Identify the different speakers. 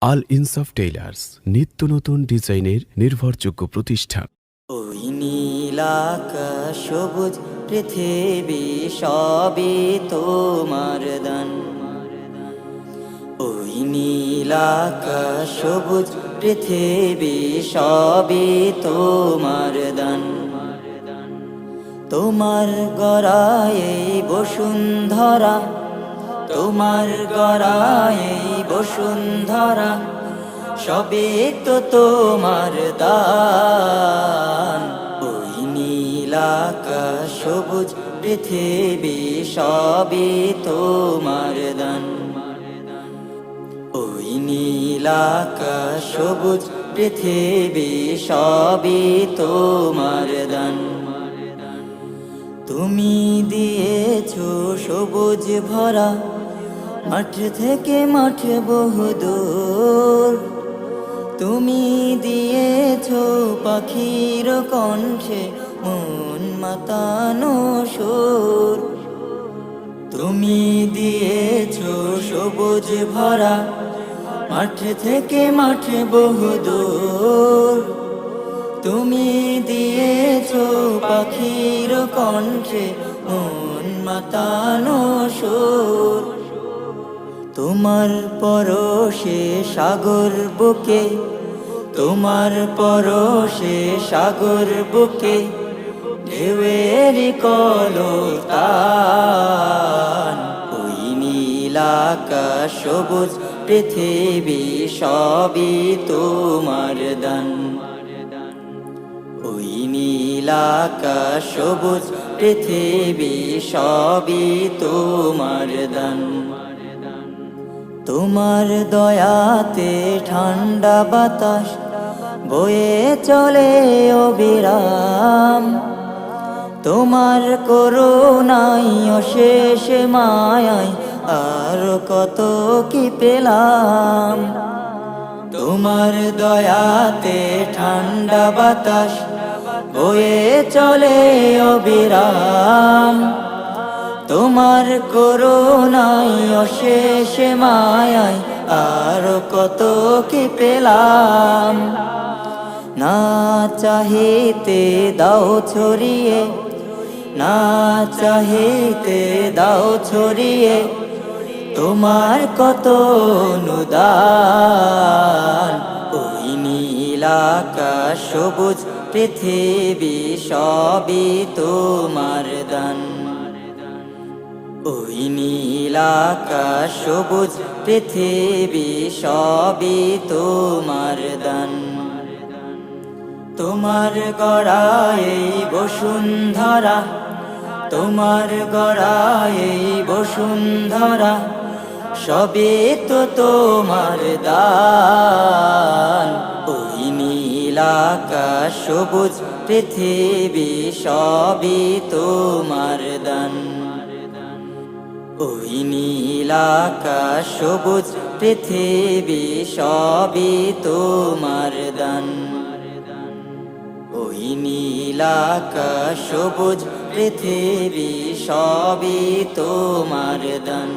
Speaker 1: আল ইনসাফ টেইলার্স, নিত্য নতুন ডিজাইনের নির্ভরযোগ্য প্রতিষ্ঠান।
Speaker 2: ওই নীল আকাশ সবুজ পৃথিবী সবই তোমার দান। ওই নীল আকাশ সবুজ পৃথিবী সবই তোমার দান। তোমার গড়ায় বসুন্ধরা, তোমার গড়ায় বসুন্ধরা, সবে তো তোমার দান। ওই নীল আকাশ সবুজ পৃথিবী সবে তোমার দান। ওই নীল আকাশ সবুজ পৃথিবী সবে তোমার দান। তুমি দিয়েছো সবুজ ভরা, মাঠ থেকে মাঠ বহুদূর। তুমি দিয়েছো পাখির কণ্ঠে মন মাতানো সুর। তুমি দিয়েছো সবুজ ভরা, মাঠ থেকে মাঠ বহুদূর। তুমি দিয়েছো পাখির কণ্ঠে মন মাতানো সুর। তোমার পরশে সাগর বুকে, তোমার পরশে সাগর বুকে, ঢেউয়ের কলতান। ওই নীল আকাশ সবুজ পৃথিবী সবই তোমার দান। ওই নীল আকাশ সবুজ পৃথিবী সবই তোমার দান। তোমার দয়াতে ঠান্ডা বাতাস বয়ে চলে অবিরাম। তোমার করুণায় অশেষ মায়ায় আর কত কি পেলাম। তোমার দয়াতে ঠান্ডা বাতাস বয়ে চলে অবিরাম। তোমার করুণায় অশেষ মায়ায় আর কত কি পেলাম। না চাহিতে দাও ছড়িয়ে, না চাহিতে দাও ছড়িয়ে, তোমার কত অনুদান। ওই নীল আকাশ সবুজ পৃথিবী সবই তোমার দান। ওই নীল আকাশ সবুজ পৃথিবী সবই তোমার দান। তোমার গড়ায় বসুন্ধরা, তোমার গড়ায় বসুন্ধরা, সবে তো তোমার দান। ওই নীল আকাশ সবুজ পৃথিবী সবই তোমার দান। ওই নীল আকাশ সবুজ পৃথিবী সবই তোমার দান। ওই নীল আকাশ সবুজ পৃথিবী সবই তোমার দান।